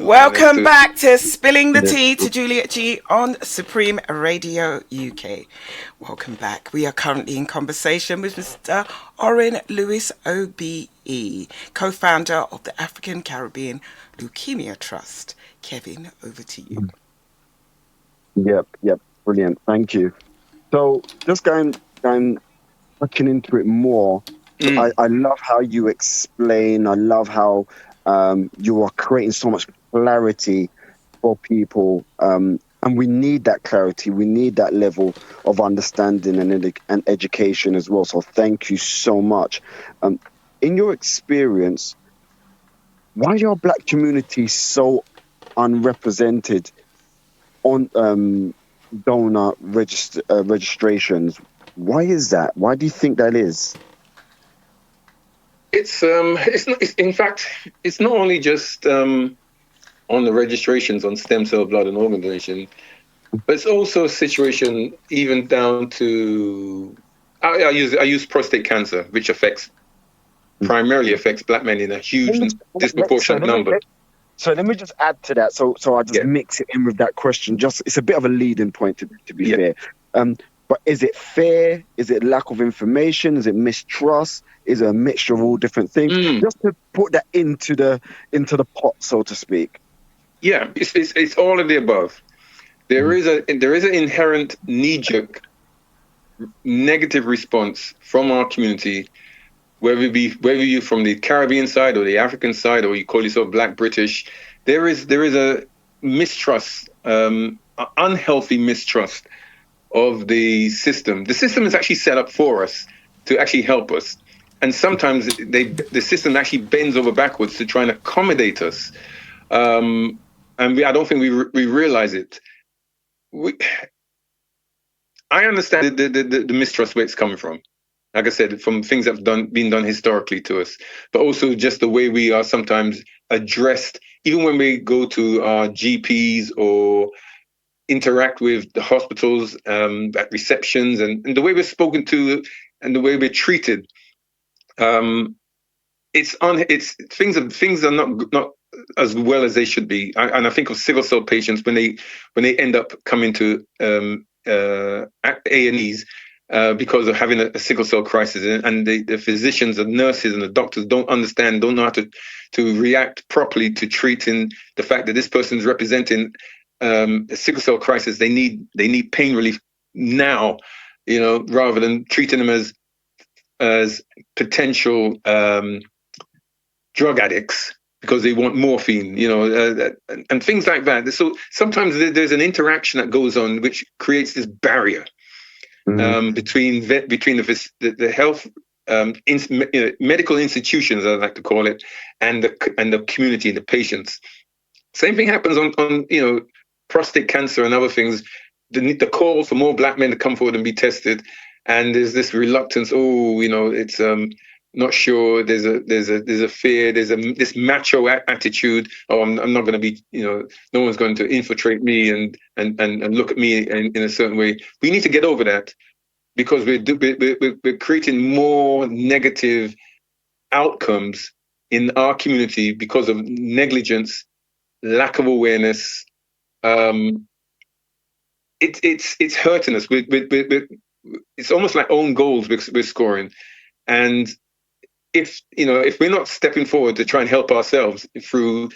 Let's Welcome do it. back to Spilling the Tea to Juliet G on Supreme Radio UK. Welcome back. We are currently in conversation with Mr. Orin Lewis, OBE, co-founder of the African Caribbean Leukemia Trust. Kevin, over to you. Yep, brilliant. Thank you. So just looking into it more. So I love how you explain. I love how you are creating so much clarity for people. And we need that clarity. We need that level of understanding and education as well. So thank you so much. In your experience, why are our Black community so unrepresented on donor registrations? Why is that? Why do you think that is? It's not. In fact, it's not only just on the registrations on stem cell blood and organ donation, but it's also a situation even down to I use prostate cancer, which primarily affects Black men in a huge disproportionate number. So let me just add to that. So I just Yeah. mix it in with that question. Just it's a bit of a leading point to be Yeah. fair. But is it fair? Is it lack of information? Is it mistrust? Is it a mixture of all different things? Just to put that into the pot, so to speak. Yeah, it's all of the above. There is an inherent knee-jerk negative response from our community, whether you're from the Caribbean side or the African side, or you call yourself Black British. There is a mistrust, unhealthy mistrust of the system. The system is actually set up for us to actually help us, and sometimes the system actually bends over backwards to try and accommodate us. And I don't think we realize it. I understand the mistrust where it's coming from. Like I said, from things that have been done historically to us, but also just the way we are sometimes addressed, even when we go to our GPs or interact with the hospitals at receptions, and the way we're spoken to and the way we're treated. It's things are not as well as they should be. And I think of sickle cell patients when they end up coming to A&Es because of having a sickle cell crisis, and the physicians and nurses and the doctors don't know how to react properly to treating the fact that this person's representing a sickle cell crisis. They need pain relief now, rather than treating them as potential drug addicts because they want morphine, and things like that. So sometimes there's an interaction that goes on which creates this barrier between the health medical institutions, I like to call it, and the community and the patients. Same thing happens on prostate cancer and other things. The call for more Black men to come forward and be tested, and there's this reluctance. It's not sure. There's a fear. There's this macho attitude. Oh, I'm not going to be. No one's going to infiltrate me and look at me in a certain way. We need to get over that, because we're creating more negative outcomes in our community because of negligence, lack of awareness. It's hurting us. It's almost like own goals we're scoring, and if we're not stepping forward to try and help ourselves through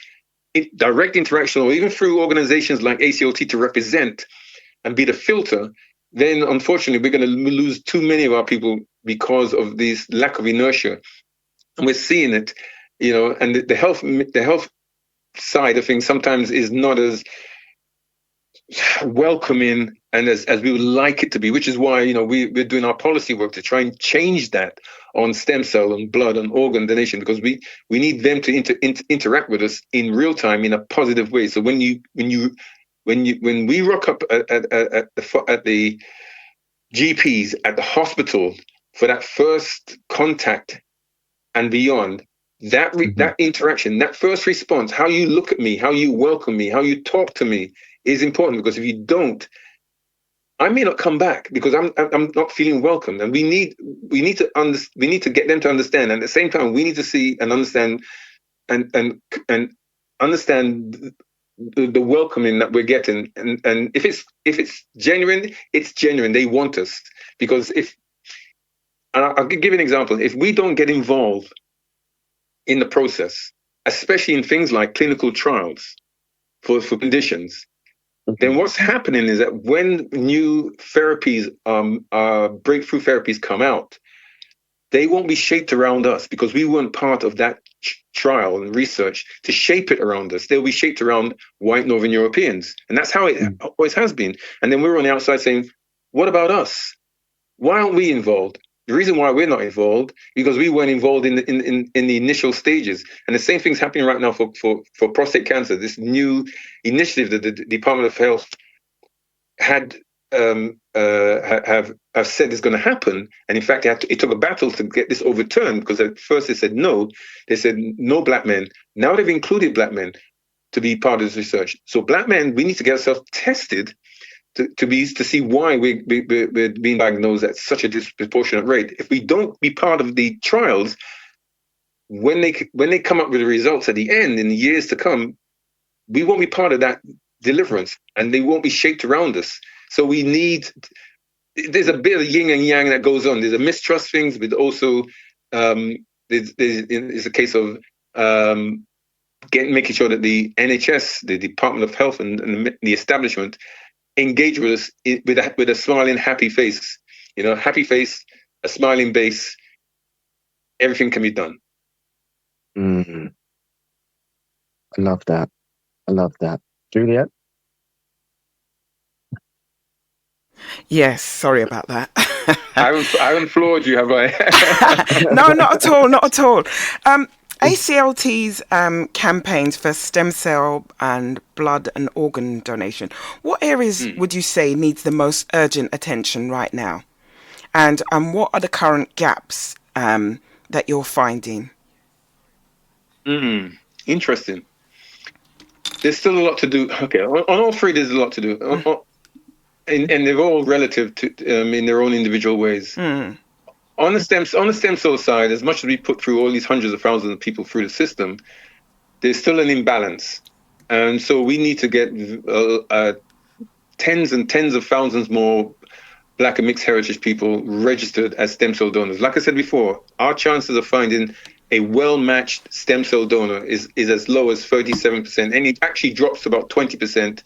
direct interaction, or even through organizations like ACLT to represent and be the filter, then unfortunately we're going to lose too many of our people because of this lack of inertia. And we're seeing it, and the health side of things sometimes is not as welcoming and as we would like it to be, which is why we're doing our policy work to try and change that on stem cell and blood and organ donation, because we need them to interact with us in real time in a positive way. So when we rock up at the GPs, at the hospital, for that first contact and beyond, that interaction, that first response, how you look at me, how you welcome me, how you talk to me, is important. Because if you don't, I may not come back because I'm not feeling welcome. And we need to get them to understand. And at the same time, we need to see and understand and understand the welcoming that we're getting, and if it's genuine, it's genuine. They want us, because I'll give you an example. If we don't get involved in the process, especially in things like clinical trials for conditions, then what's happening is that when new therapies, breakthrough therapies come out, they won't be shaped around us, because we weren't part of that trial and research to shape it around us. They'll be shaped around white Northern Europeans. And that's how it always has been. And then we're on the outside saying, what about us? Why aren't we involved? The reason why we're not involved, because we weren't involved in the initial stages. And the same thing's happening right now for prostate cancer. This new initiative that the Department of Health had have said is going to happen. And in fact, it took a battle to get this overturned, because at first they said no. They said no black men. Now they've included black men to be part of this research. So black men, we need to get ourselves tested to see why we're being diagnosed at such a disproportionate rate. If we don't be part of the trials, when they come up with the results at the end in the years to come, we won't be part of that deliverance, and they won't be shaped around us. So there's a bit of yin and yang that goes on. There's a mistrust things, but also there's a case of making sure that the NHS, the Department of Health, and the establishment engage with us with a smiling, happy face. Happy face, a smiling base. Everything can be done. Mm-hmm. I love that. Juliet? Yes, sorry about that. I haven't floored you, have I? No, not at all. ACLT's campaigns for stem cell and blood and organ donation, what areas would you say needs the most urgent attention right now? And what are the current gaps that you're finding? Interesting. There's still a lot to do. Okay, on all three, there's a lot to do. And they're all relative to in their own individual ways. On the stem cell side, as much as we put through all these hundreds of thousands of people through the system, there's still an imbalance, and so we need to get tens and tens of thousands more Black and mixed heritage people registered as stem cell donors. Like I said before, our chances of finding a well-matched stem cell donor is as low as 37%, and it actually drops to about 20%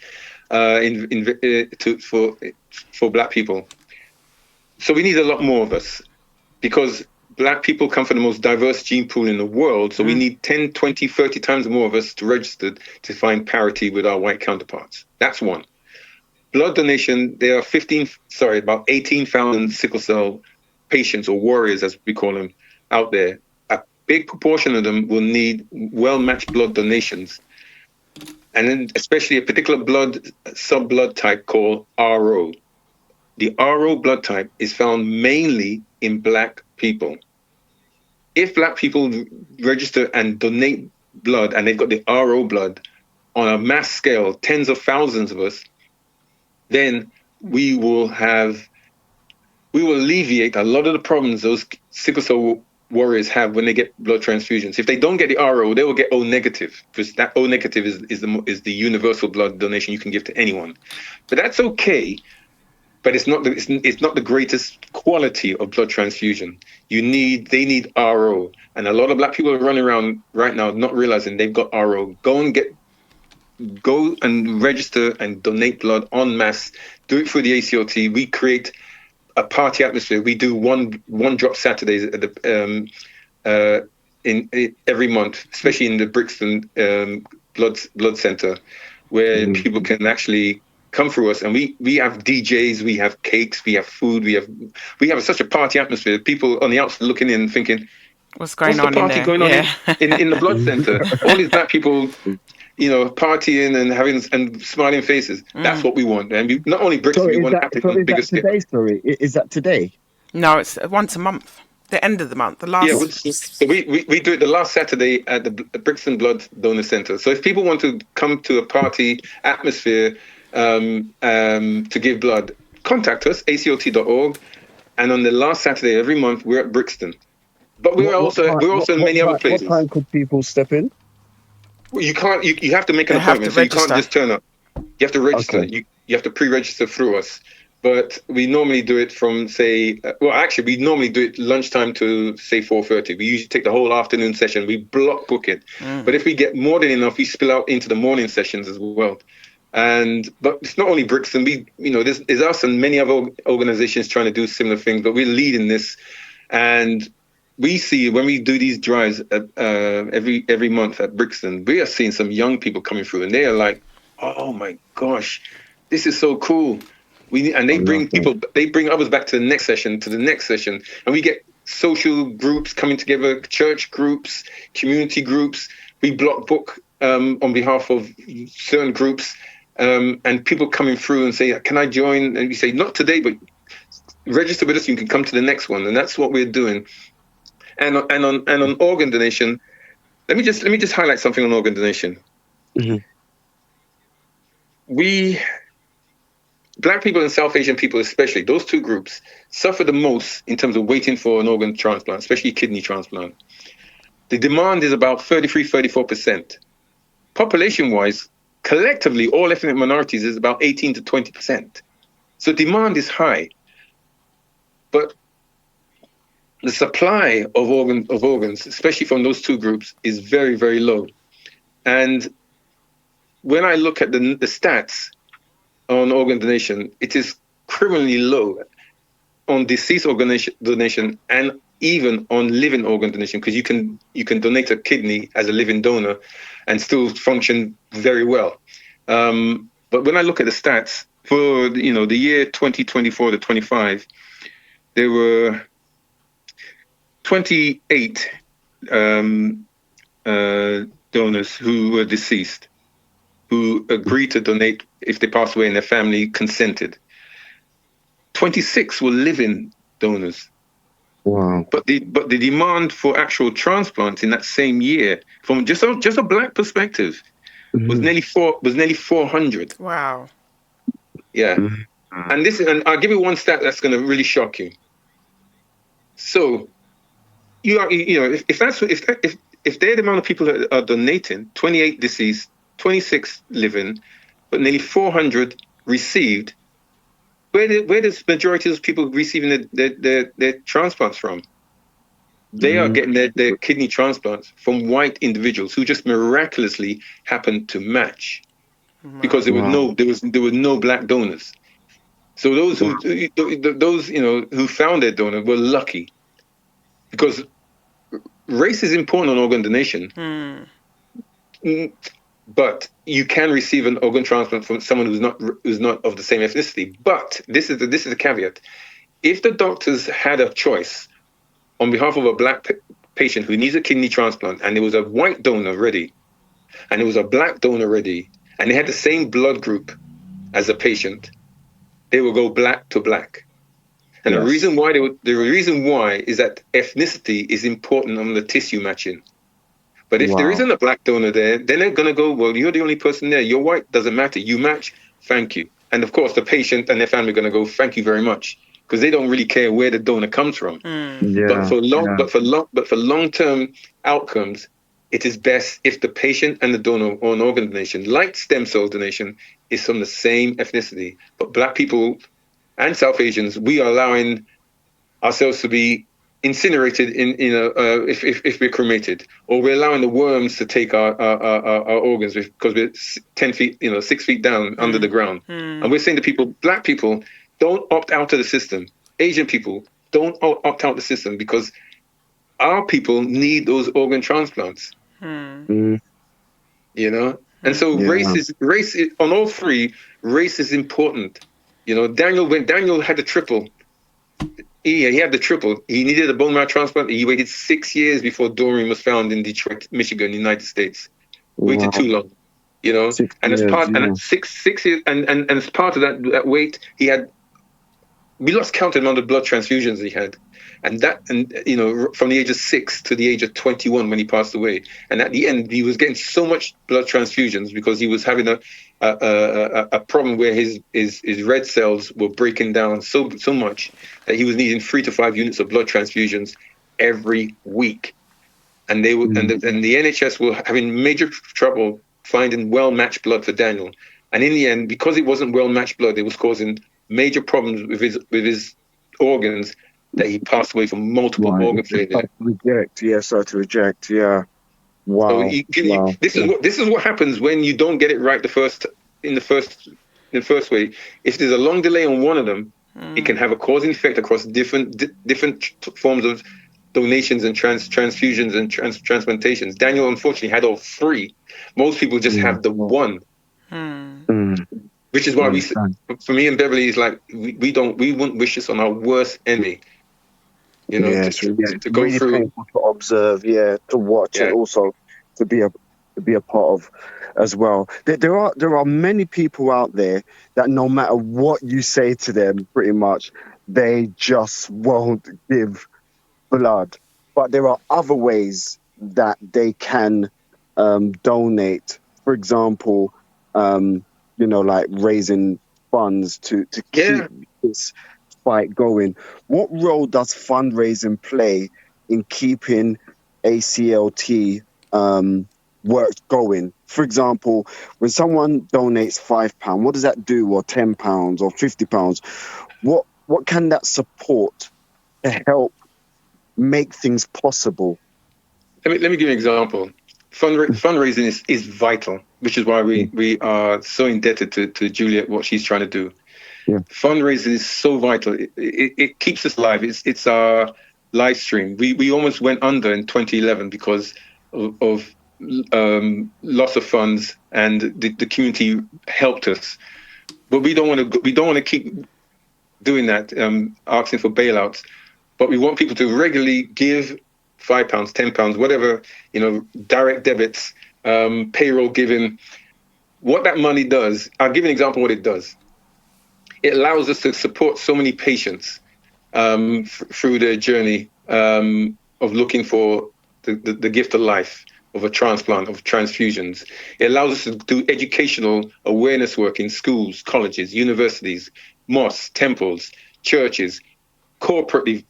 for Black people. So we need a lot more of us, because Black people come from the most diverse gene pool in the world. So we need 10, 20, 30 times more of us to register to find parity with our white counterparts. That's one. Blood donation, there are about 18,000 sickle cell patients, or warriors as we call them, out there. A big proportion of them will need well-matched blood donations. And then especially a particular sub-blood type called RO. The RO blood type is found mainly in Black people. If Black people register and donate blood, and they've got the RO blood on a mass scale, tens of thousands of us, then we will alleviate a lot of the problems those sickle cell warriors have when they get blood transfusions. If they don't get the RO, they will get O negative, because that O negative is the universal blood donation you can give to anyone. But that's okay. But it's not the greatest quality of blood transfusion. They need RO, and a lot of Black people are running around right now not realizing they've got RO. Go and register and donate blood en masse. Do it through the ACLT. We create a party atmosphere. We do one drop Saturdays at the every month, especially in the Brixton blood center, where people can actually come through us, and we have DJs, we have cakes, we have food, we have such a party atmosphere. People on the outside looking in, thinking, what's going on in the blood center? All these Black people, partying and having and smiling faces. That's what we want. And not only Brixton, we want to on bigger scale. Is that today? No, it's once a month. The end of the month, the last. Yeah, so we do it the last Saturday at the Brixton Blood Donor Center. So if people want to come to a party atmosphere to give blood, contact us, aclt.org, and on the last Saturday every month we're at Brixton. But we're also in many other places. What time could people step in? You can't. You have to make an They have to appointment, so you can't register. just turn up. You have to register. Okay. You have to pre-register through us. But we normally do it from say, well, actually, we normally do it lunchtime to say 4:30. We usually take the whole afternoon session. We block book it. But if we get more than enough, we spill out into the morning sessions as well. But it's not only Brixton. There's us and many other organizations trying to do similar things. But we're leading this, and we see when we do these drives every month at Brixton, we are seeing some young people coming through, and they are like, "Oh my gosh, this is so cool." They bring people, they bring others back to the next session, and we get social groups coming together, church groups, community groups. We block book on behalf of certain groups, and people coming through and say, "Can I join?" And we say, "Not today, but register with us. You can come to the next one." And that's what we're doing. And on organ donation, let me just highlight something on organ donation. Mm-hmm. Black people and South Asian people, especially those two groups, suffer the most in terms of waiting for an organ transplant, especially kidney transplant. The demand is about 34%. Population-wise, collectively, all ethnic minorities is about 18 to 20%. So demand is high, but the supply of organs, especially from those two groups, is very, very low. And when I look at the stats on organ donation, it is criminally low on deceased organ donation and even on living organ donation, because you can donate a kidney as a living donor and still function very well. But when I look at the stats for the year 2024 to 25, there were 28 donors who were deceased, who agreed to donate if they passed away and their family consented. 26 were living donors. Wow. But the demand for actual transplants in that same year, from just a black perspective, was nearly 400. Wow. Yeah. And I'll give you one stat that's going to really shock you. So if they're the amount of people that are donating, 28 deceased, 26 living, but nearly 400 received, where does majority of those people receiving their transplants from? They are getting their kidney transplants from white individuals who just miraculously happened to match, because there were no black donors. So those who found their donor were lucky, because race is important on organ donation. But you can receive an organ transplant from someone who's not of the same ethnicity. But this is the caveat: if the doctors had a choice on behalf of a black patient who needs a kidney transplant, and there was a white donor ready, and there was a black donor ready, and they had the same blood group as the patient, they will go black to black. And the reason why is that ethnicity is important on the tissue matching. But if there isn't a black donor there, then they're going to go, well, you're the only person there. You're white, doesn't matter. You match, thank you. And of course, the patient and their family are going to go, thank you very much, because they don't really care where the donor comes from. But for long-term outcomes, it is best if the patient and the donor on organ donation, like stem cell donation, is from the same ethnicity. But black people and South Asians, we are allowing ourselves to be incinerated if we're cremated, or we're allowing the worms to take our organs because we're 10 feet, 6 feet down under the ground. And we're saying to people, black people, don't opt out of the system. Asian people, don't opt out of the system, because our people need those organ transplants. And so race is on all three. Race is important. When Daniel had the triple. He had the triple. He needed a bone marrow transplant. He waited 6 years before Doreen was found in Detroit, Michigan, United States. Waited too long, And as part and 6 years, and as part of that wait, we lost count of the amount of blood transfusions he had, and from the age of 6 to the age of 21 when he passed away. And at the end, he was getting so much blood transfusions because he was having a problem where his red cells were breaking down so much that he was needing 3 to 5 units of blood transfusions every week. and they were, and the NHS were having major trouble finding well-matched blood for Daniel. And in the end, because it wasn't well-matched blood, it was causing major problems with his organs, that he passed away from multiple organ failure. Started to reject. Yeah. So Wow. this is what happens when you don't get it right in the first way. If there's a long delay on one of them, it can have a cause and effect across different forms of donations and transfusions and transplantations. Daniel unfortunately had all three. Most people just have the one, which is why for me and Beverly, is like we wouldn't wish this on our worst enemy. You know, to go really through, painful to observe, to watch, and also to be a part of as well. There are many people out there that no matter what you say to them, pretty much, they just won't give blood. But there are other ways that they can donate. For example, like raising funds to keep this fight going. What role does fundraising play in keeping ACLT work going? For example, when someone donates £5, what does that do, or £10 or £50? What can that support to help make things possible? Let me give you an example. Fundraising is vital, which is why we are so indebted to Juliet, what she's trying to do. Yeah. Fundraising is so vital. It keeps us alive. It's our live stream. We almost went under in 2011 because of loss of funds, and the community helped us. But we don't want to keep doing that, asking for bailouts. But we want people to regularly give £5, £10, whatever, direct debits, payroll giving. What that money does, I'll give you an example of what it does. It allows us to support so many patients through their journey of looking for the gift of life, of a transplant, of transfusions. It allows us to do educational awareness work in schools, colleges, universities, mosques, temples, churches, corporate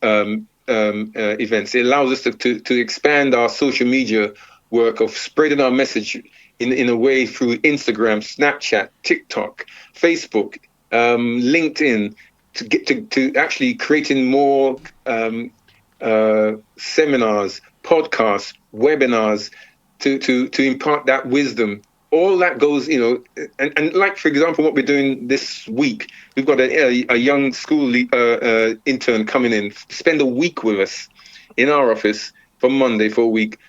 events. It allows us to expand our social media work of spreading our message in a way through Instagram, Snapchat, TikTok, Facebook, LinkedIn, to actually creating more seminars, podcasts, webinars, to impart that wisdom. All that goes, and like, for example, what we're doing this week, we've got a young school intern coming in, spend a week with us in our office from Monday for a week,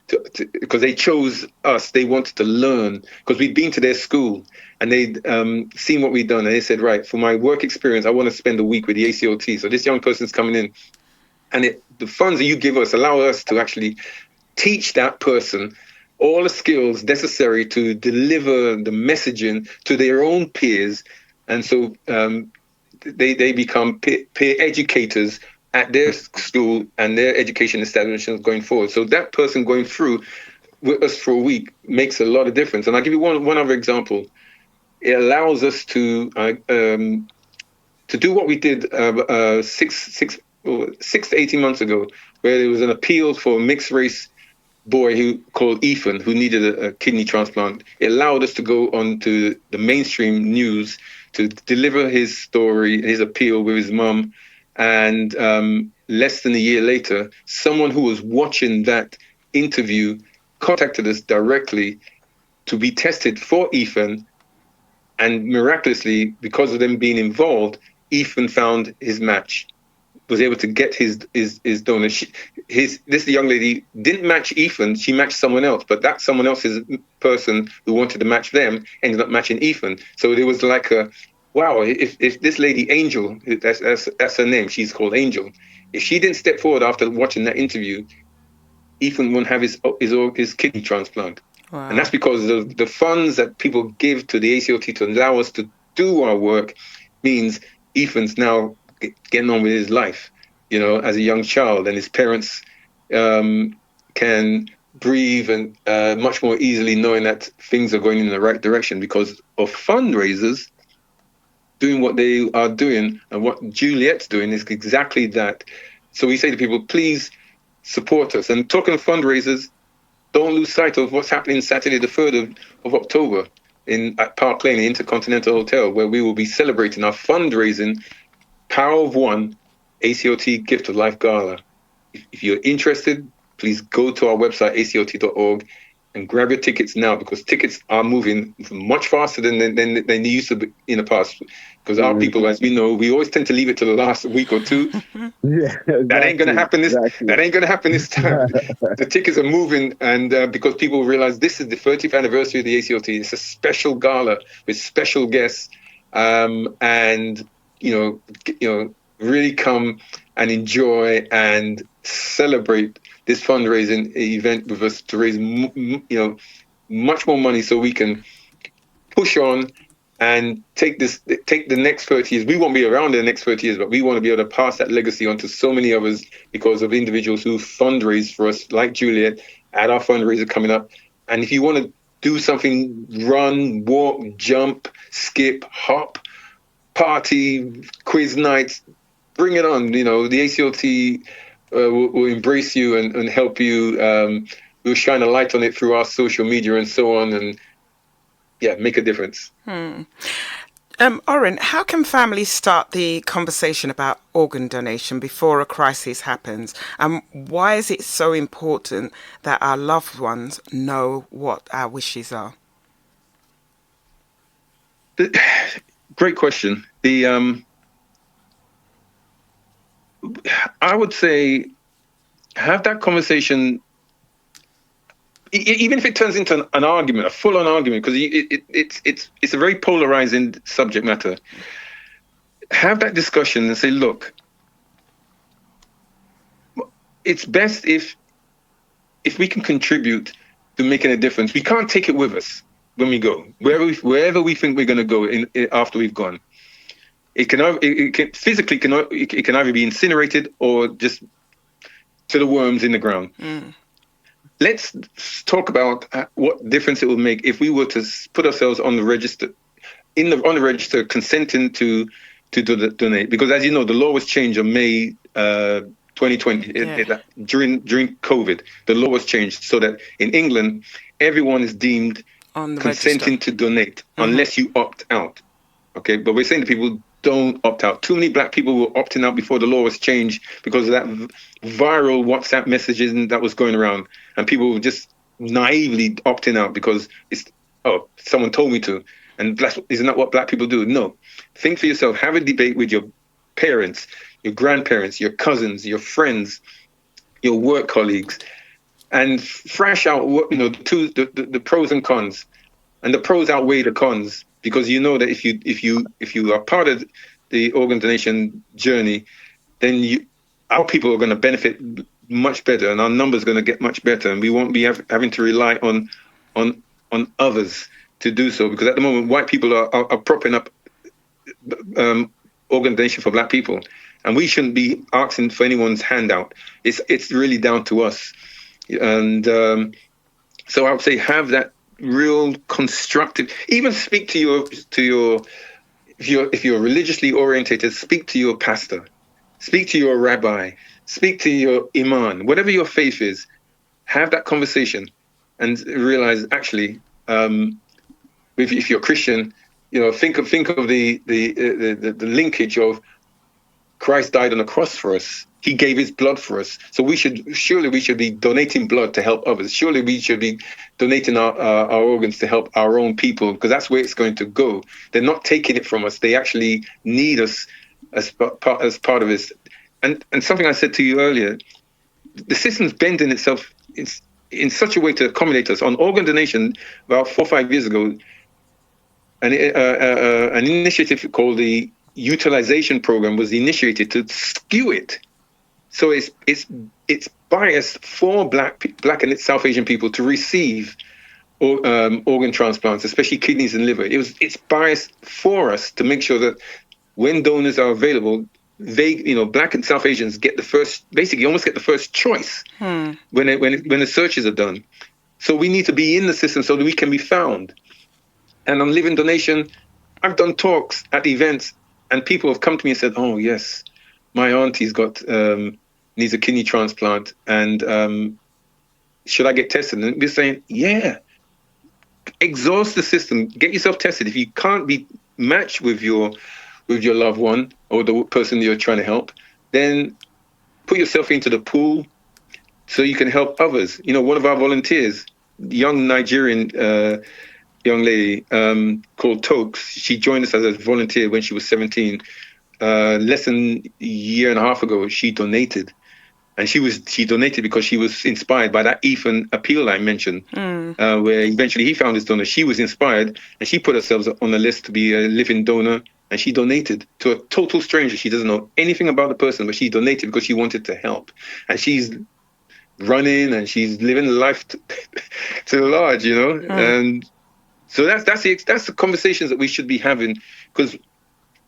because they chose us. They wanted to learn, because we'd been to their school and they'd seen what we'd done, and they said, right, for my work experience, I want to spend a week with the ACLT. So this young person's coming in, and the funds that you give us allow us to actually teach that person all the skills necessary to deliver the messaging to their own peers. And so they become peer educators at their school and their education establishments going forward. So that person going through with us for a week makes a lot of difference. And I'll give you one other example. It allows us to do what we did 6 to 18 months ago, where there was an appeal for a mixed race boy called Ethan, who needed a kidney transplant. It allowed us to go on to the mainstream news to deliver his story, his appeal with his mum. And less than a year later, someone who was watching that interview contacted us directly to be tested for Ethan. And miraculously, because of them being involved, Ethan found his match, was able to get his donor. This young lady didn't match Ethan, she matched someone else, but that someone else's person who wanted to match them ended up matching Ethan. So there was like wow, if this lady Angel, that's her name, she's called Angel, if she didn't step forward after watching that interview, Ethan wouldn't have his kidney transplant. Wow. And that's because of the funds that people give to the ACLT to allow us to do our work means Ethan's now getting on with his life, as a young child, and his parents can breathe and much more easily, knowing that things are going in the right direction because of fundraisers doing what they are doing. And what Juliet's doing is exactly that. So we say to people, please support us. And talking of fundraisers, don't lose sight of what's happening Saturday, the 3rd of October at Park Lane, the Intercontinental Hotel, where we will be celebrating our fundraising Power of One ACLT Gift of Life Gala. If you're interested, please go to our website, aclt.org, and grab your tickets now, because tickets are moving much faster than they used to be in the past. Because our people, as we know, we always tend to leave it to the last week or two. Yeah, exactly, that ain't gonna happen this time. The tickets are moving, and because people realize this is the 30th anniversary of the ACLT. It's a special gala with special guests, and really come and enjoy and celebrate this fundraising event with us to raise much more money, so we can push on and take the next 30 years. We won't be around in the next 30 years, but we want to be able to pass that legacy on to so many others because of individuals who fundraise for us, like Juliet, at our fundraiser coming up. And if you want to do something, run, walk, jump, skip, hop, party, quiz nights, bring it on. The ACLT will embrace you and help you. We'll shine a light on it through our social media and so on, and make a difference. Orin, how can families start the conversation about organ donation before a crisis happens? And why is it so important that our loved ones know what our wishes are? Great question. I would say have that conversation, even if it turns into an argument, a full-on argument, because it's a very polarizing subject matter. Have that discussion and say, look, it's best if we can contribute to making a difference. We can't take it with us when we go, wherever we think we're going to go after we've gone. It can either be incinerated or just to the worms in the ground. Let's talk about what difference it will make if we were to put ourselves on the register, consenting to donate. Because as you know, the law was changed on May 2020. During COVID, the law was changed so that in England, everyone is deemed consenting to donate unless you opt out. Okay, but we're saying to people, don't opt out. Too many black people were opting out before the law was changed because of that viral WhatsApp messages that was going around, and people were just naively opting out because someone told me to, and isn't that what black people do? No. Think for yourself. Have a debate with your parents, your grandparents, your cousins, your friends, your work colleagues, and thrash out the pros and cons, and the pros outweigh the cons. Because you know that if you are part of the organ donation journey, then our people are going to benefit much better, and our numbers are going to get much better, and we won't be having to rely on others to do so. Because at the moment, white people are propping up organ donation for black people, and we shouldn't be asking for anyone's handout. It's really down to us, and so I would say have that real constructive, even speak to your if you're religiously orientated, speak to your pastor, speak to your rabbi, speak to your imam, whatever your faith is. Have that conversation and realize, actually, if you're Christian, think of the linkage of Christ died on the cross for us. He gave his blood for us. So surely we should be donating blood to help others. Surely we should be donating our organs to help our own people, because that's where it's going to go. They're not taking it from us. They actually need us as part of this. And something I said to you earlier, the system's bending itself in such a way to accommodate us. On organ donation, about 4 or 5 years ago, an initiative called the utilization program was initiated to skew it. So it's biased for black and South Asian people to receive organ transplants, especially kidneys and liver. It's biased for us to make sure that when donors are available, black and South Asians almost get the first choice when the searches are done. So we need to be in the system so that we can be found. And on living donation, I've done talks at events, and people have come to me and said, "Oh yes, my auntie's got needs a kidney transplant, and should I get tested? And we're saying, yeah, exhaust the system, get yourself tested. If you can't be matched with your loved one or the person you're trying to help, then put yourself into the pool so you can help others. One of our volunteers, young Nigerian young lady called Tokes, she joined us as a volunteer when she was 17. Less than a year and a half ago, she donated. And she donated because she was inspired by that Ethan appeal I mentioned, where eventually he found his donor. She was inspired, and she put herself on the list to be a living donor, and she donated to a total stranger. She doesn't know anything about the person, but she donated because she wanted to help. And she's running, and she's living life to the large, And so that's the conversations that we should be having, because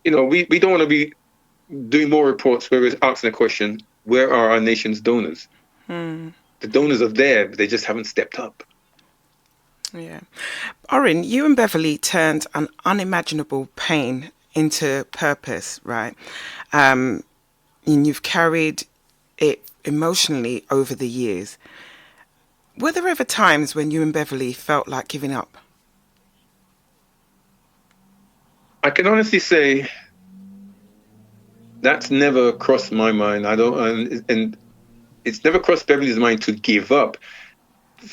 we don't want to be doing more reports where we're asking a question: where are our nation's donors? The donors are there, but they just haven't stepped up. Yeah. Orin, you and Beverly turned an unimaginable pain into purpose, right? And you've carried it emotionally over the years. Were there ever times when you and Beverly felt like giving up? I can honestly say that's never crossed my mind. And it's never crossed Beverly's mind to give up.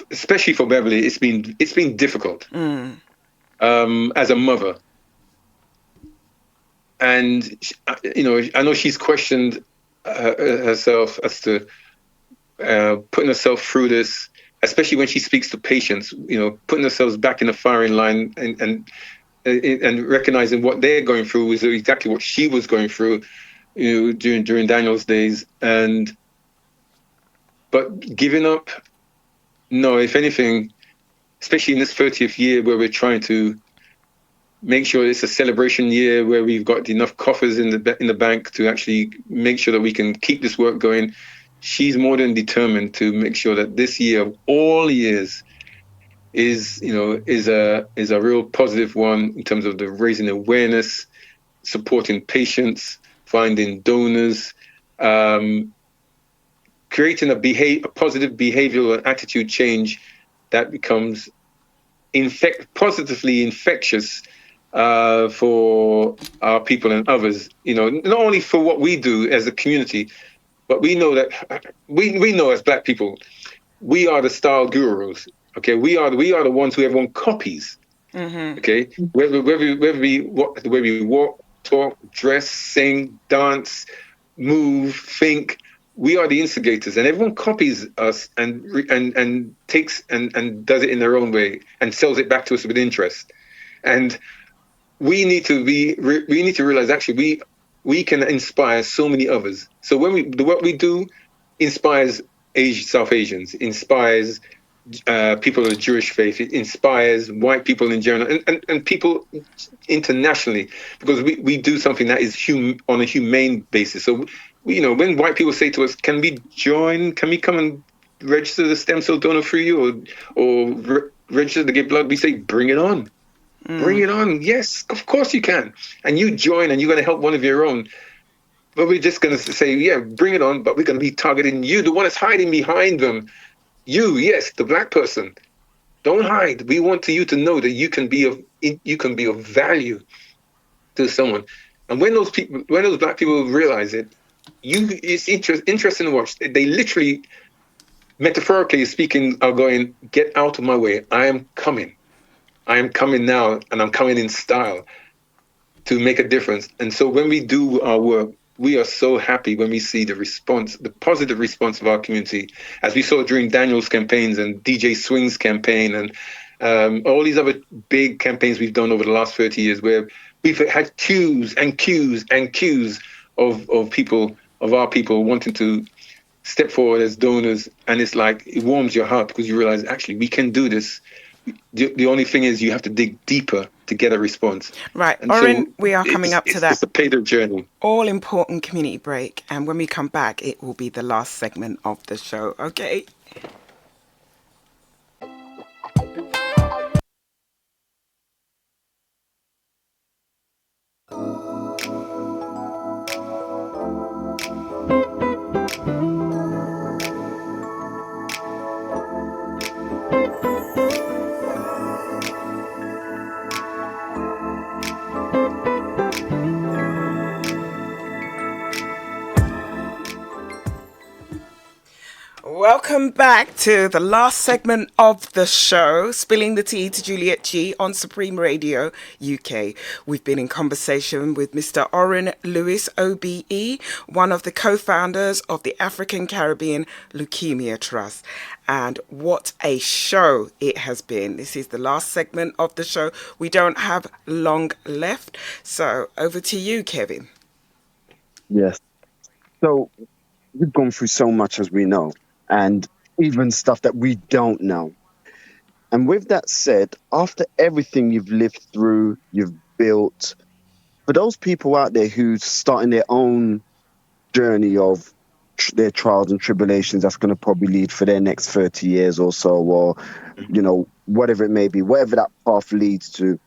Especially for Beverly, it's been difficult as a mother, and I know she's questioned herself as to putting herself through this, especially when she speaks to patients. Putting herself back in the firing line and recognizing what they're going through is exactly what she was going through, during Daniel's days. But giving up, no. If anything, especially in this 30th year where we're trying to make sure it's a celebration year where we've got enough coffers in the bank to actually make sure that we can keep this work going, she's more than determined to make sure that this year of all years is a real positive one in terms of the raising awareness, supporting patients, finding donors, creating a positive behavioral and attitude change that becomes positively infectious for our people and others. Not only for what we do as a community, but we know that we know as Black people, we are the style gurus. Okay, we are the ones who everyone copies. Okay, whether we walk, the way we walk, talk, dress, sing, dance, move, think. We are the instigators, and everyone copies us and takes and does it in their own way and sells it back to us with interest. And we need to realize actually we can inspire so many others. So when the work we do inspires South Asians, inspires people of the Jewish faith, it inspires white people in general, and people internationally, because we do something that is on a humane basis. So when white people say to us, can we come and register the stem cell donor for you, or register to give blood, we say, bring it on. Bring it on. Yes, of course you can. And you join, and you're going to help one of your own. But we're just going to say, yeah, bring it on, but we're going to be targeting you, the one that's hiding behind them. You, yes, the Black person. Don't hide. We want you to know that you can be of value to someone. And when those Black people realize it, it's interesting to watch. They literally, metaphorically speaking, are going, get out of my way. I am coming. I am coming now, and I'm coming in style to make a difference. And so when we do our work, we are so happy when we see the response, the positive response of our community, as we saw during Daniel's campaigns and DJ Swing's campaign and all these other big campaigns we've done over the last 30 years, where we've had queues and queues and queues of our people wanting to step forward as donors. And it's like, it warms your heart because you realize, actually, we can do this. The only thing is you have to dig deeper to get a response. Right. And Orin, so we are coming up to that. It's a paid journey. All important community break. And when we come back, it will be the last segment of the show. Okay. Welcome back to the last segment of the show, Spilling the Tea to Juliet G on Supreme Radio UK. We've been in conversation with Mr. Orin Lewis, OBE, one of the co-founders of the African Caribbean Leukemia Trust. And what a show it has been. This is the last segment of the show. We don't have long left. So over to you, Kevin. Yes. So we've gone through so much, as we know, and even stuff that we don't know. And with that said, after everything you've lived through, you've built, for those people out there who's starting their own journey of their trials and tribulations, that's going to probably lead for their next 30 years or so, or, you know, whatever it may be, whatever that path leads to.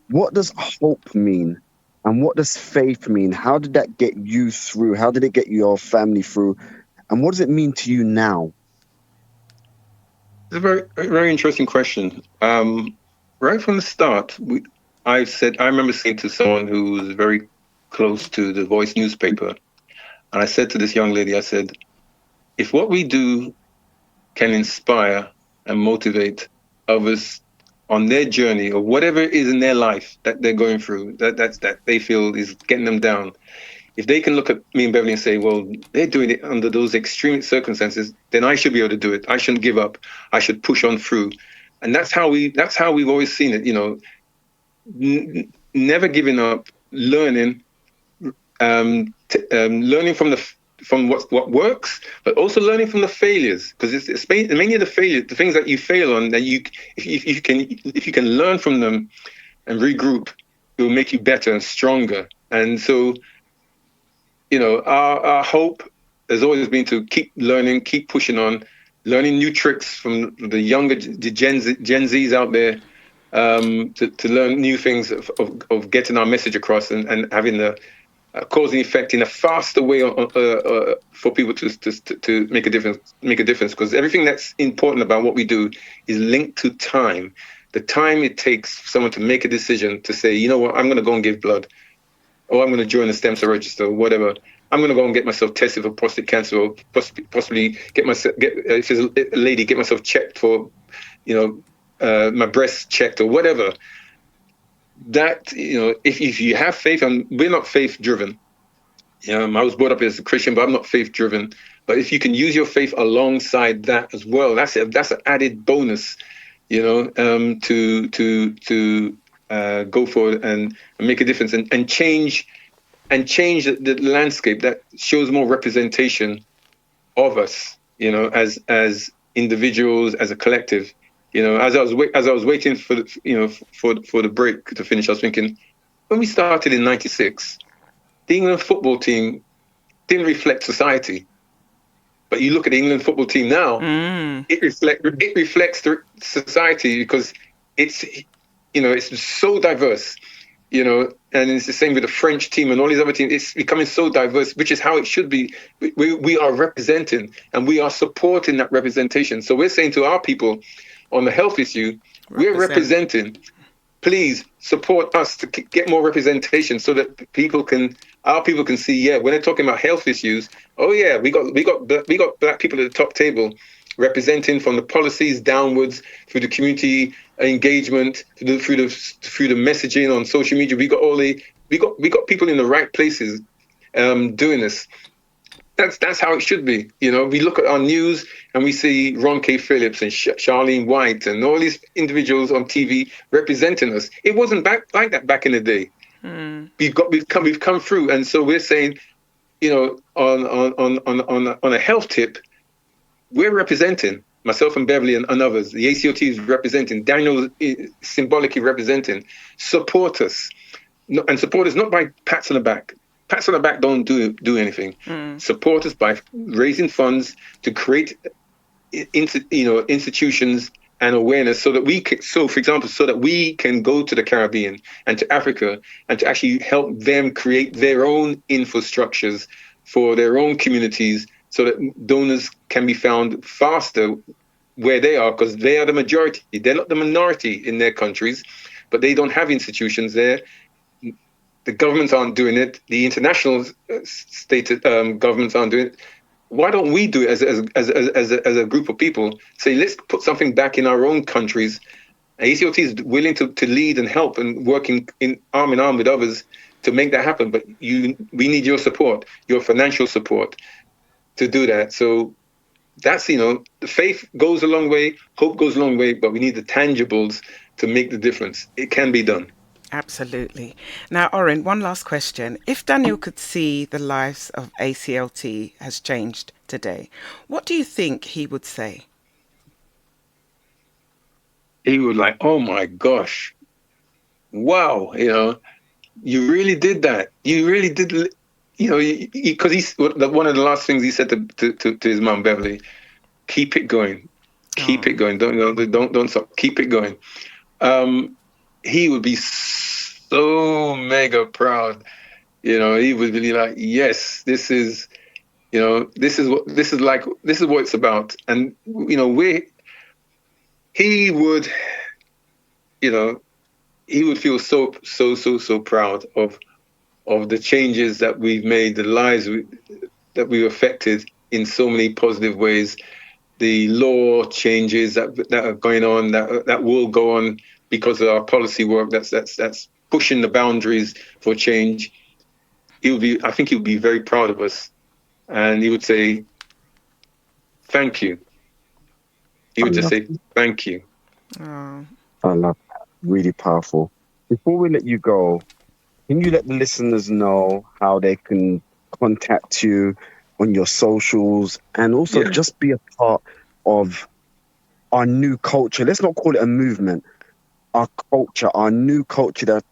What does hope mean? And what does faith mean? How did that get you through? How did it get your family through? And what does it mean to you now? It's a very, very interesting question. Right from the start, I remember saying to someone who was very close to the Voice newspaper, and I said to this young lady, I said, if what we do can inspire and motivate others on their journey or whatever it is in their life that they're going through, that they feel is getting them down, if they can look at me and Beverly and say, well, they're doing it under those extreme circumstances, then I should be able to do it. I shouldn't give up. I should push on through. And that's how we've always seen it, you know, never giving up, learning, learning from what works, but also learning from the failures, because it's many of the failures, the things that you fail on, that if you can learn from them and regroup, it will make you better and stronger. And so, you know, our hope has always been to keep learning, keep pushing on, learning new tricks from the younger, the Gen Zs out there, to learn new things of getting our message across and having the cause and effect in a faster way for people to make a difference. Because everything that's important about what we do is linked to time. The time it takes someone to make a decision to say, you know what, I'm going to go and give blood, or I'm going to join the stem cell register, or whatever. I'm going to go and get myself tested for prostate cancer, or possibly if there's a lady, get myself checked for, you know, my breasts checked or whatever. That, you know, if you have faith, and we're not faith driven. I was brought up as a Christian, but I'm not faith driven. But if you can use your faith alongside that as well, that's an added bonus, you know, to go forward and make a difference and change the landscape that shows more representation of us, you know, as individuals, as a collective. You know, as I was waiting for the break to finish, I was thinking, when we started in '96, the England football team didn't reflect society. But you look at the England football team now, it reflects the society, because it's, you know, it's so diverse, you know, and it's the same with the French team and all these other teams. It's becoming so diverse, which is how it should be. We are representing, and we are supporting that representation. So we're saying to our people, on the health issue, we're representing. Please support us to get more representation, so that our people can see, yeah, when they're talking about health issues, oh yeah, we got black people at the top table representing, from the policies downwards, through the community engagement, through the messaging on social media. We got people in the right places doing this. That's how it should be. You know, we look at our news and we see Ron K. Phillips and Charlene White and all these individuals on TV representing us. It wasn't like that back in the day. We've come through, and so we're saying, you know, on a health tip, we're representing, myself and Beverly and others. The ACLT is representing. Daniel is symbolically representing. Support us, and support us not by pats on the back. Pats on the back don't do anything. Support us by raising funds to create, institutions and awareness, so that for example, so that we can go to the Caribbean and to Africa and to actually help them create their own infrastructures for their own communities, so that donors can be found faster where they are, because they are the majority. They're not the minority in their countries, but they don't have institutions there. The governments aren't doing it. The international governments aren't doing it. why don't we do it as a group of people? Say, let's put something back in our own countries. ACLT is willing to lead and help and working in arm with others to make that happen. But we need your support, your financial support to do that. So that's, the faith goes a long way, hope goes a long way, but we need the tangibles to make the difference. It can be done. Absolutely. Now, Orin, one last question. If Daniel could see the lives of ACLT has changed today, what do you think he would say? He would like, oh my gosh, wow, you really did that. You really did, because he's one of the last things he said to his mom, Beverly, keep it going. Keep it going. Don't stop. Keep it going. He would be so mega proud. He would be like, yes, this is what it's about. And he would feel so proud of the changes that we've made, the lives that we've affected in so many positive ways, the law changes that are going on, that will go on because of our policy work that's pushing the boundaries for change. I think he would be very proud of us, and he would say, thank you. He would just say, thank you. Oh. I love that. Really powerful. Before we let you go, can you let the listeners know how they can contact you on your socials and also just be a part of our new culture? Let's not call it a movement. Our culture, our new culture, that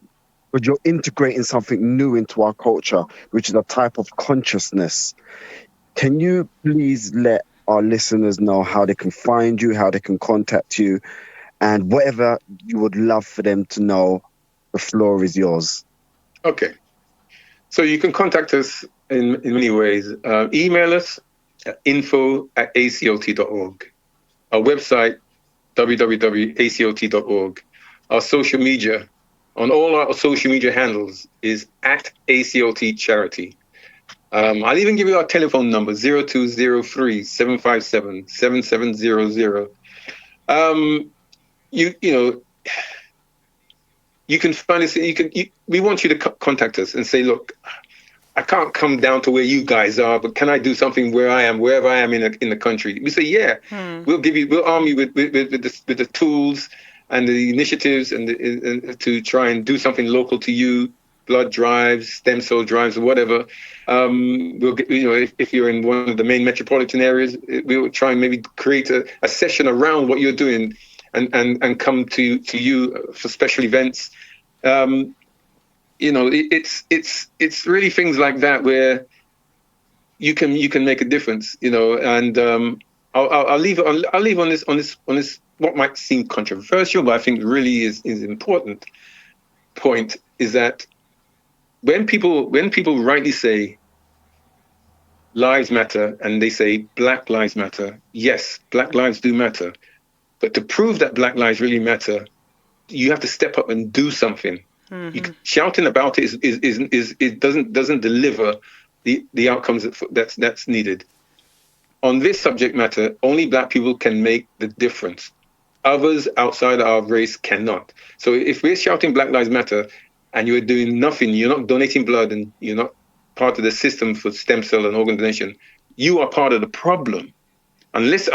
because you're integrating something new into our culture, which is a type of consciousness. Can you please let our listeners know how they can find you, how they can contact you, and whatever you would love for them to know? The floor is yours. Okay. So you can contact us in many ways. Email us at info@aclt.org. Our website, www.aclt.org. Our social media, on all our social media handles, is at ACLT Charity. I'll even give you our telephone number, 0203-757-7700. You can find us. We want you to contact us and say, look, I can't come down to where you guys are, but can I do something where I am, wherever I am in the country? We say, yeah, we'll arm you with the tools and the initiatives and to try and do something local to you, blood drives, stem cell drives, or whatever. We'll get, if you're in one of the main metropolitan areas, we'll try and maybe create a session around what you're doing and come to you for special events. It's really things like that where you can make a difference, and I'll leave on this what might seem controversial, but I think really is important point is that when people rightly say lives matter and they say Black lives matter, yes, Black lives do matter, but to prove that Black lives really matter, you have to step up and do something. Shouting about it doesn't deliver the outcomes that's needed. On this subject matter, only Black people can make the difference. Others outside our race cannot. So if we're shouting Black Lives Matter and you're doing nothing, you're not donating blood and you're not part of the system for stem cell and organ donation, you are part of the problem. Unless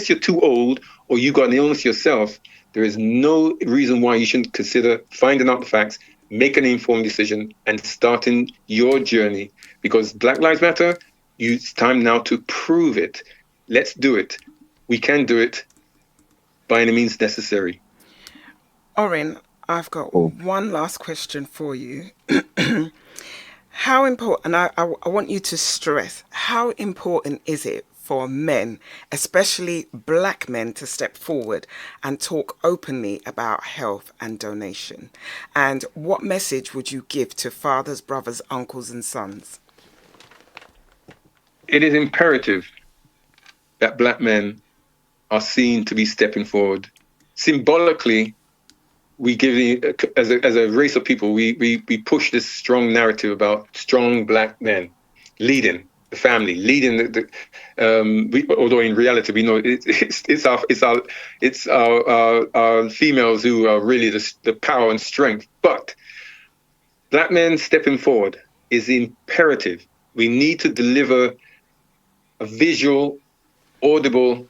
you're too old or you got an illness yourself, there is no reason why you shouldn't consider finding out the facts, make an informed decision, and starting your journey. Because Black Lives Matter, it's time now to prove it. Let's do it. We can do it by any means necessary. Orin, I've got one last question for you. How important, and I want you to stress, how important is it for men, especially Black men, to step forward and talk openly about health and donation? And what message would you give to fathers, brothers, uncles, and sons? It is imperative that Black men are seen to be stepping forward. Symbolically, we give, as a race of people, we push this strong narrative about strong Black men leading. the family, leading although in reality we know our females who are really the power and strength. But black men stepping forward is imperative. We need to deliver a visual, audible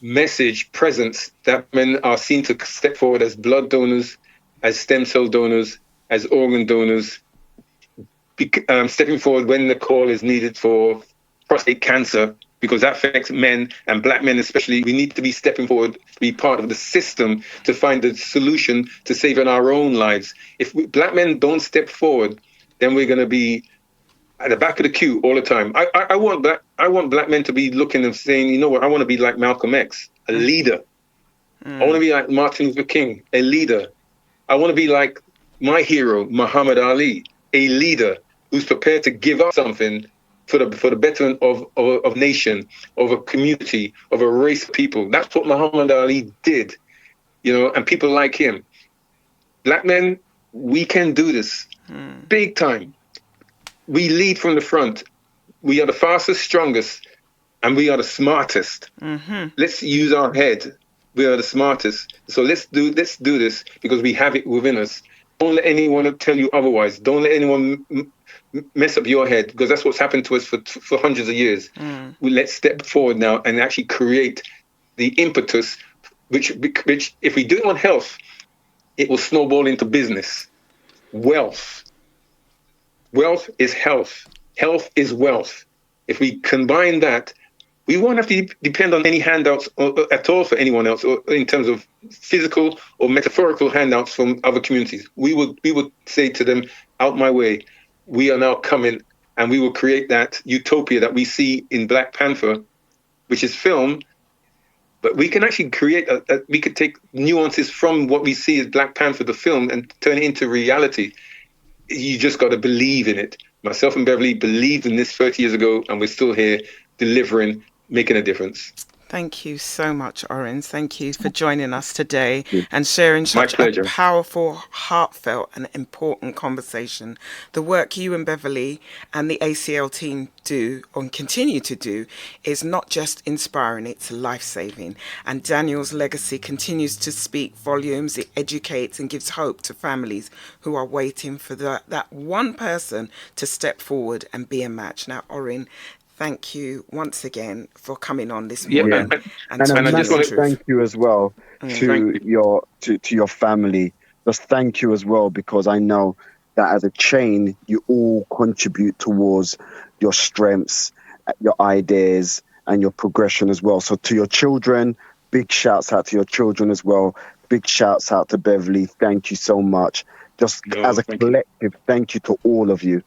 message presence that men are seen to step forward as blood donors, as stem cell donors, as organ donors, stepping forward when the call is needed for prostate cancer, because that affects men and black men especially. We need to be stepping forward to be part of the system to find the solution to saving our own lives. If black men don't step forward, then we're going to be at the back of the queue all the time. I want black men to be looking and saying, you know what, I want to be like Malcolm X, a leader. I want to be like Martin Luther King, a leader. I want to be like my hero, Muhammad Ali, a leader who's prepared to give up something for the betterment of nation, of a community, of a race of people. That's what Muhammad Ali did, and people like him. Black men, we can do this big time. We lead from the front. We are the fastest, strongest, and we are the smartest. Mm-hmm. Let's use our head. We are the smartest. So let's do this because we have it within us. Don't let anyone tell you otherwise. Don't let anyone mess up your head, because that's what's happened to us for hundreds of years. Let's step forward now and actually create the impetus, which if we do it on health, it will snowball into business. Wealth is health. Health is wealth. If we combine that, we won't have to depend on any handouts at all for anyone else, or in terms of physical or metaphorical handouts from other communities. We would say to them, out my way, we are now coming, and we will create that utopia that we see in Black Panther, which is film. But we can actually create we could take nuances from what we see as Black Panther, the film, and turn it into reality. You just got to believe in it. Myself and Beverly believed in this 30 years ago, and we're still here delivering, making a difference. Thank you so much, Orin. Thank you for joining us today and sharing such a powerful, heartfelt and important conversation. The work you and Beverly and the ACL team do and continue to do is not just inspiring, it's life-saving. And Daniel's legacy continues to speak volumes. It educates and gives hope to families who are waiting for that one person to step forward and be a match. Now, Orin, thank you once again for coming on this morning. Yeah. And I just want to thank you as well to your family. Just thank you as well, because I know that as a chain, you all contribute towards your strengths, your ideas, and your progression as well. So to your children, big shouts out to your children as well. Big shouts out to Beverly. Thank you so much. Just as a collective, thank you to all of you.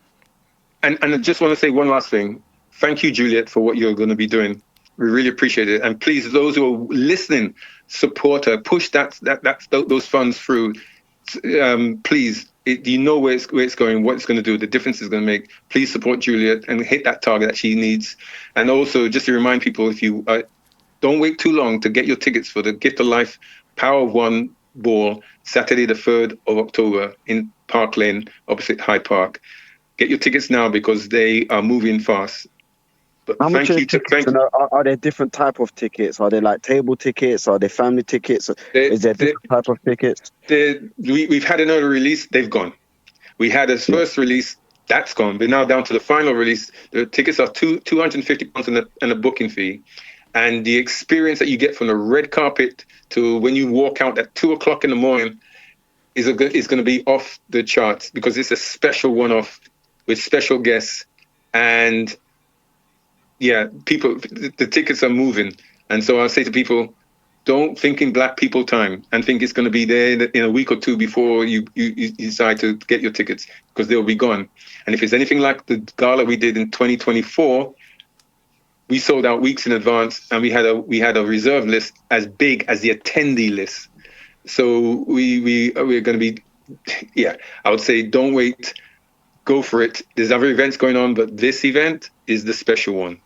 And I just want to say one last thing. Thank you, Juliet, for what you're going to be doing. We really appreciate it. And please, those who are listening, support her, push those funds through. Please, you know where it's going, what it's going to do, the difference it's going to make. Please support Juliet and hit that target that she needs. And also, just to remind people, if you don't wait too long to get your tickets for the Gift of Life Power of One ball, Saturday the 3rd of October in Park Lane, opposite Hyde Park. Get your tickets now because they are moving fast. But how much are there different type of tickets? Are they like table tickets? Are they family tickets? Is there different type of tickets? We've had another release. They've gone. We had a first release. That's gone. We're now down to the final release. The tickets are £250 and a booking fee. And the experience that you get from the red carpet to when you walk out at 2:00 in the morning is going to be off the charts, because it's a special one-off with special guests. And yeah, people, the tickets are moving. And so I say to people, don't think in Black people time and think it's going to be there in a week or two before you decide to get your tickets, because they'll be gone. And if it's anything like the gala we did in 2024, we sold out weeks in advance, and we had a reserve list as big as the attendee list. So we're going to be, I would say don't wait, go for it. There's other events going on, but this event is the special one.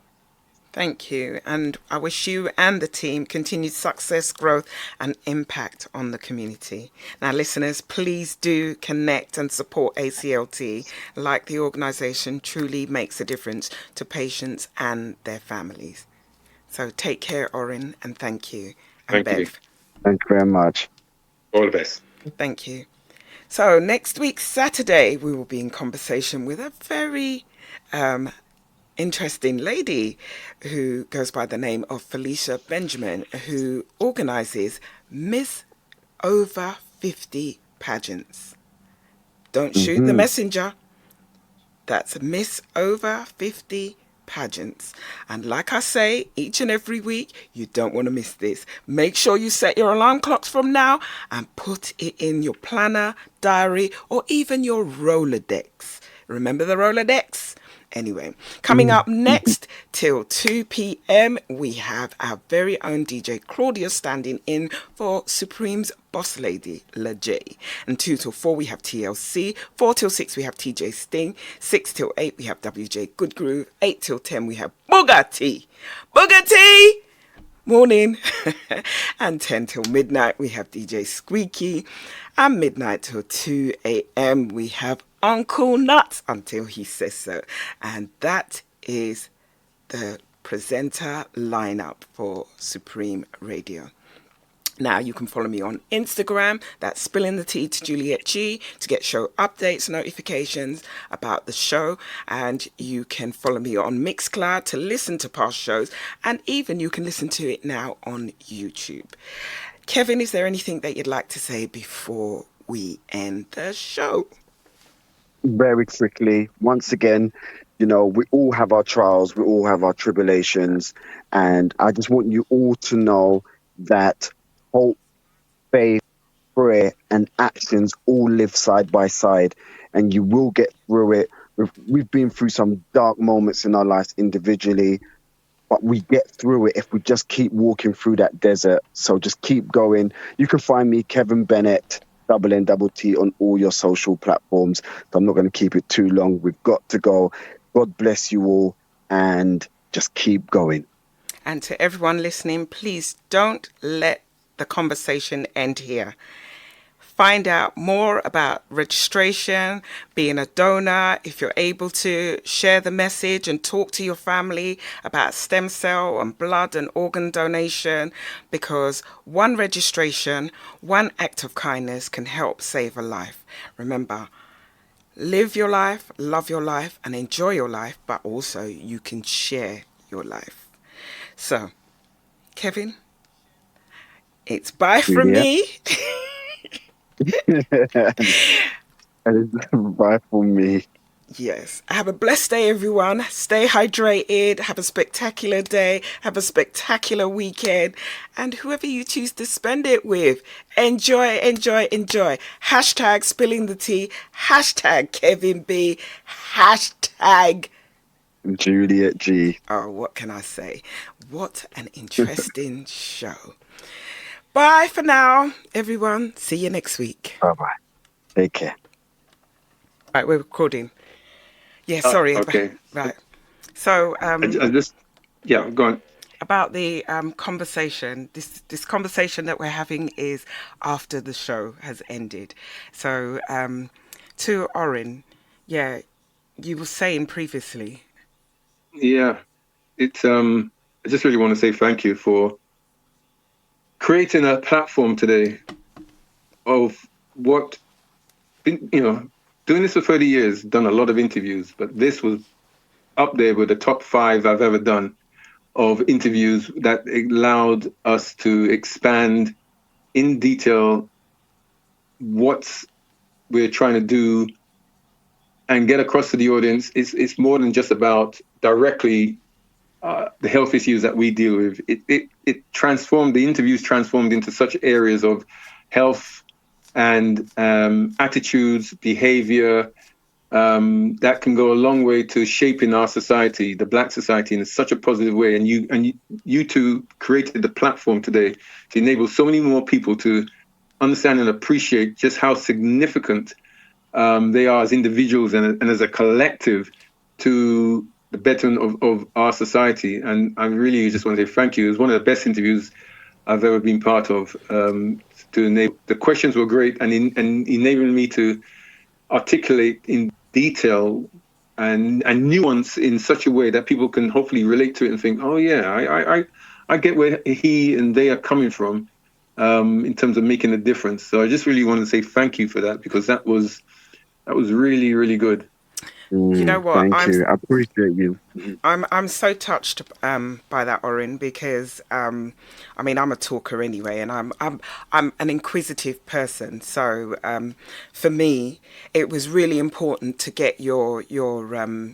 Thank you. And I wish you and the team continued success, growth, and impact on the community. Now, listeners, please do connect and support ACLT. Like the organisation truly makes a difference to patients and their families. So take care, Orin, and thank you. And Thank you. Bev. Thank you very much. All the best. Thank you. So next week, Saturday, we will be in conversation with a very interesting lady who goes by the name of Felicia Benjamin, who organises Miss Over 50 pageants. Don't shoot the messenger. That's Miss Over 50 pageants. And like I say, each and every week, you don't want to miss this. Make sure you set your alarm clocks from now and put it in your planner, diary, or even your Rolodex. Remember the Rolodex? Anyway, coming up next till 2 p.m, we have our very own DJ Claudia standing in for Supreme's boss lady, La J. And 2 till 4, we have TLC. 4 till 6, we have TJ Sting. 6 till 8, we have WJ Good Groove. 8 till 10, we have Bugatti. Bugatti! Morning. And 10 till midnight, we have DJ Squeaky. And midnight till 2 a.m, we have Uncle Nuts until he says so. And that is the presenter lineup for Supreme Radio. Now you can follow me on Instagram, that's Spilling the Tea to Juliet G, to get show updates, notifications about the show. And you can follow me on Mixcloud to listen to past shows. And even you can listen to it now on YouTube. Kevin, is there anything that you'd like to say before we end the show? Very quickly, once again, we all have our trials, we all have our tribulations, and I just want you all to know that hope, faith, prayer, and actions all live side by side, and you will get through it. We've been through some dark moments in our lives individually, but we get through it if we just keep walking through that desert. So just keep going. You can find me, Kevin Bennett, N-T, on all your social platforms. So I'm not going to keep it too long. We've got to go. God bless you all, and just keep going. And to everyone listening, please don't let the conversation end here. Find out more about registration, being a donor, if you're able to share the message and talk to your family about stem cell and blood and organ donation, because one registration, one act of kindness can help save a life. Remember, live your life, love your life, and enjoy your life, but also you can share your life. So, Kevin, it's bye from me. Bye for me. Yes. Have a blessed day, everyone. Stay hydrated. Have a spectacular day. Have a spectacular weekend. And whoever you choose to spend it with, enjoy, enjoy, enjoy. Hashtag spilling the tea. Hashtag Kevin B. Hashtag Juliet G. Oh, what can I say? What an interesting show. Bye for now, everyone. See you next week. Bye-bye. Take care. Right, we're recording. Yeah, sorry. Okay. Right. So, I just, go on. About the conversation, this conversation that we're having is after the show has ended. So, to Orin, you were saying previously. Yeah, it's. I just really want to say thank you for creating a platform today of what, doing this for 30 years, done a lot of interviews, but this was up there with the top 5 I've ever done of interviews that allowed us to expand in detail what we're trying to do and get across to the audience. It's more than just about directly the health issues that we deal with. It transformed, the interviews transformed into such areas of health and attitudes, behavior, that can go a long way to shaping our society, the Black society, in such a positive way. And you two created the platform today to enable so many more people to understand and appreciate just how significant they are as individuals and as a collective to the betterment of our society. And I really just want to say thank you. It was one of the best interviews I've ever been part of. To enable, the questions were great, and enabling me to articulate in detail and nuance in such a way that people can hopefully relate to it and think, oh yeah, I get where he and they are coming from, in terms of making a difference. So I just really want to say thank you for that, because that was really, really good. You know what? Thank you. I appreciate you. I'm so touched by that, Orin, because I mean, I'm a talker anyway, and I'm an inquisitive person. So for me, it was really important to get your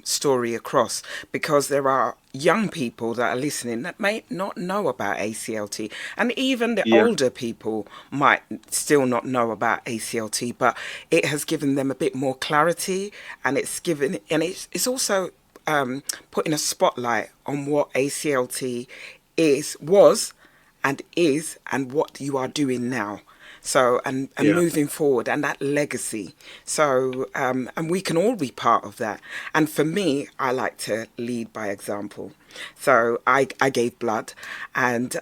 story across, because there are young people that are listening that may not know about ACLT, and even the Yeah, older people might still not know about ACLT, but it has given them a bit more clarity, and it's also putting a spotlight on what ACLT was, and is, and what you are doing now. So, and yeah, moving forward, and that legacy. So, and we can all be part of that. And for me, I like to lead by example. So I gave blood, and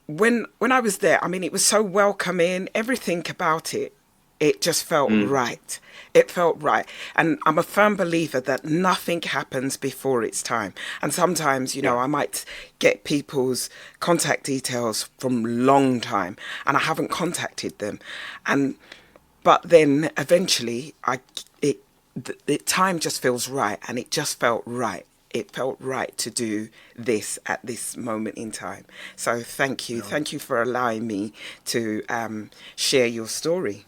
when I was there, I mean, it was so welcoming. Everything about it just felt right. It felt right. And I'm a firm believer that nothing happens before its time. And sometimes, you know, yeah, I might get people's contact details from long time, and I haven't contacted them. And but then eventually the time just feels right, and it just felt right. It felt right to do this at this moment in time. So thank you. yeah. Thank you for allowing me to share your story.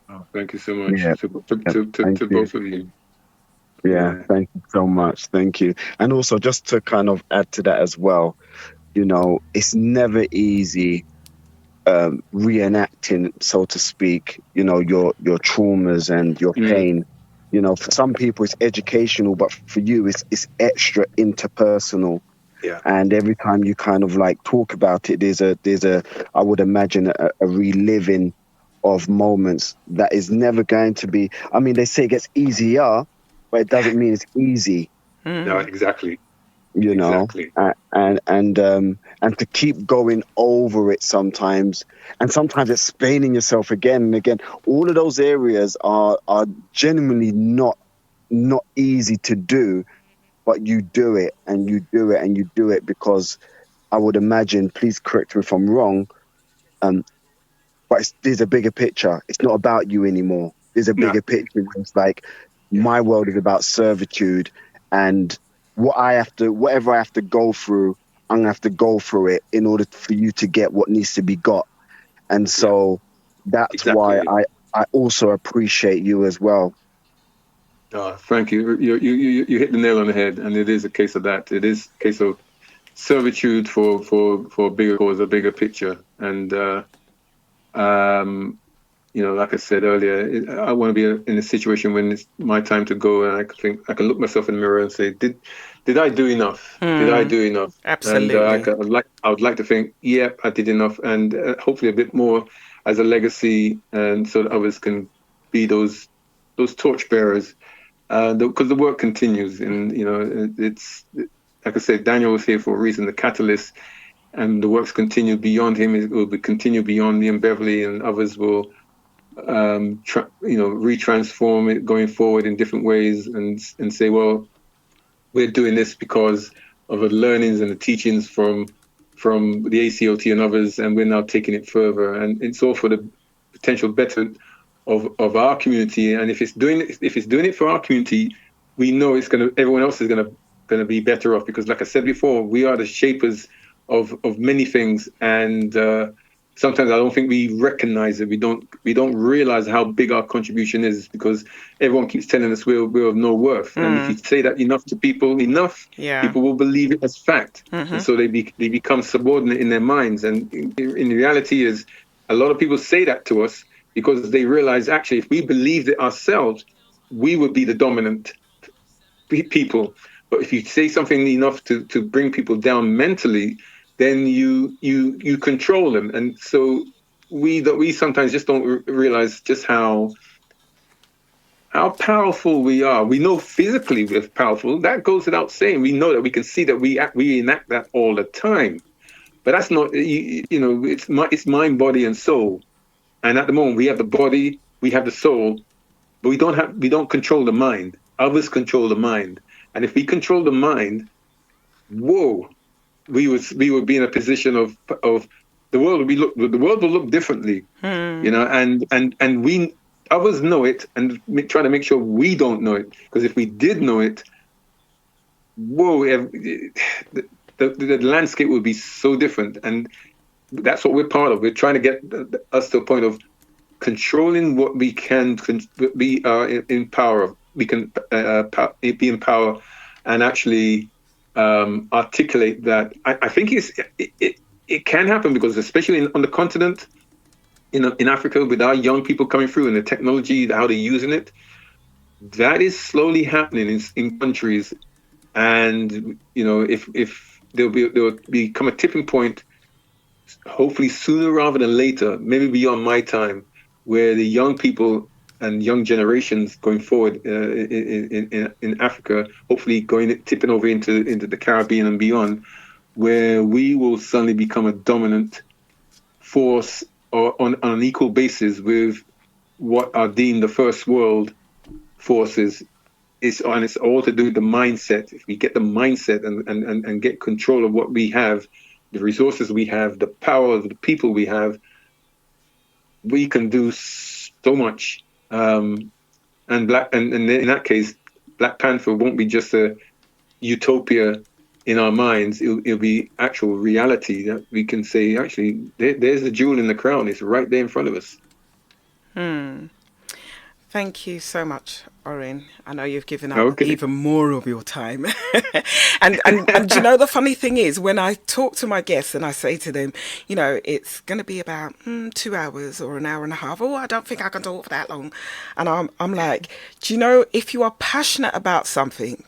Oh, thank you so much Yeah. Yeah. Thank to you. both of you. Yeah. Yeah, Thank you so much. Thank you. And also, just to kind of add to that as well, it's never easy reenacting, so to speak, your traumas and your mm, pain. For some people it's educational, but for you it's extra interpersonal. yeah, And every time you kind of like talk about it, there's a I would imagine a reliving of moments that is never going to be. I mean, they say it gets easier, but it Yeah. doesn't mean it's easy. no, exactly, you know exactly. and to keep going over it sometimes, and sometimes explaining yourself again and again. All of those areas are genuinely not easy to do, but you do it and you do it and you do it because I would imagine, please correct me if I'm wrong, um but there's a bigger picture. It's not about you anymore. There's a No, bigger picture where it's like, yeah, my world is about servitude, and whatever I have to go through, I'm gonna have to go through it in order for you to get what needs to be got. And yeah, so that's why exactly. I also appreciate you as well. Thank you. You hit the nail on the head, and it is a case of that. It is a case of servitude for a bigger cause, a bigger picture, and um, like I said earlier, I want to be in a situation when it's my time to go, and I can look myself in the mirror and say, did I do enough? Did I do enough? And Absolutely. I would like to think, yeah, I did enough, and hopefully a bit more as a legacy, and so that others can be those torchbearers, because the work continues, and it's like I said, Daniel was here for a reason, the catalyst, and the works continue beyond him. It will be continue beyond me and Beverly, and others will retransform it going forward in different ways, and say, well, we're doing this because of the learnings and the teachings from the ACLT and others, and we're now taking it further, and it's all for the potential betterment of our community. And if it's doing it for our community, we know everyone else is gonna be better off, because, like I said before, we are the shapers of many things, and sometimes I don't think we recognize it. We don't realize how big our contribution is, because everyone keeps telling us we're of no worth. And if you say that enough to people, Yeah. people will believe it as fact, and so they become subordinate in their minds. And in reality, is a lot of people say that to us because they realize, actually, if we believed it ourselves, we would be the dominant people. But if you say something enough to bring people down mentally, then you control them. And so we sometimes just don't realize just how how powerful we are. We know physically we're powerful. That goes without saying. We know that we can see that we enact that all the time. But that's not, it's mind, body, and soul. And at the moment, we have the body, we have the soul, but we don't control the mind. Others control the mind. And if we control the mind, whoa, we would be in a position of the world will look differently, and we others know it and try to make sure we don't know it, because if we did know it, whoa, the landscape would be so different. And that's what we're part of. We're trying to get us to a point of controlling what we can be in power of. We can be in power and actually articulate that. I think it can happen, because especially on the continent, in Africa, with our young people coming through and the technology, how they're using it, that is slowly happening in countries. And if there'll become a tipping point, hopefully sooner rather than later, maybe beyond my time, where the young people and young generations going forward in Africa, hopefully tipping over into the Caribbean and beyond, where we will suddenly become a dominant force, or on an equal basis with what are deemed the first world forces. It's all to do with the mindset. If we get the mindset and get control of what we have, the resources we have, the power of the people we have, we can do so much. And in that case, Black Panther won't be just a utopia in our minds. It'll be actual reality that we can say, actually, there's the jewel in the crown. It's right there in front of us. Thank you so much, Orin. I know you've given up even more of your time. and you know, the funny thing is, when I talk to my guests and I say to them, it's going to be about 2 hours or an hour and a half. Oh, I don't think I can talk for that long. And I'm like, do you know, if you are passionate about something,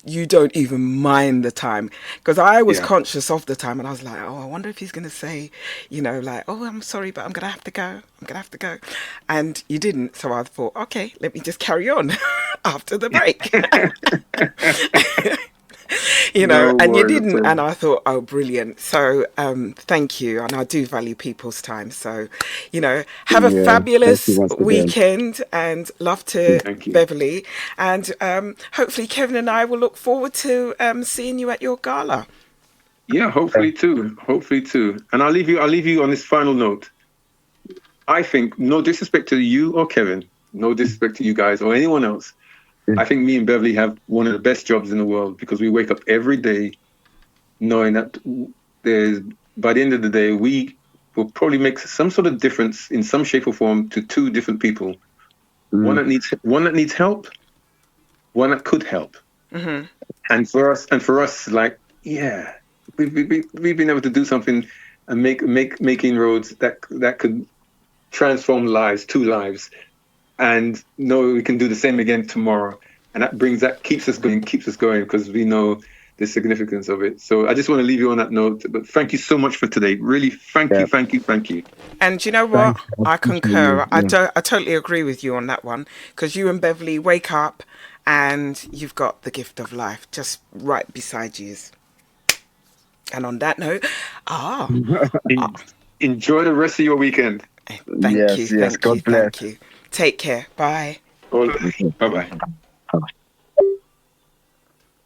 you don't even mind the time. Because I was conscious of the time, and I was like, oh, I wonder if he's going to say, oh, I'm sorry, but I'm going to have to go. I'm going to have to go. And you didn't. So I thought, okay, let me just carry on after the break. And you didn't. And I thought, oh, brilliant. So thank you. And I do value people's time. So, have a fabulous weekend, and love to Beverly. And hopefully Kevin and I will look forward to seeing you at your gala. Yeah, hopefully too. And I'll leave you on this final note. I think, no disrespect to you or Kevin, no disrespect to you guys or anyone else, I think me and Beverly have one of the best jobs in the world, because we wake up every day knowing that by the end of the day, we will probably make some sort of difference in some shape or form to two different people. One that needs help, one that could help. And for us, like, we've been able to do something and make inroads that could transform two lives. And know we can do the same again tomorrow, and that keeps us going, because we know the significance of it. So I just want to leave you on that note. But thank you so much for today. Really, thank you. And you know what? I concur. I totally agree with you on that one, because you and Beverly wake up and you've got the gift of life just right beside you. And on that note, enjoy the rest of your weekend. Thank you. God bless. Thank you. Take care. Bye. Bye-bye.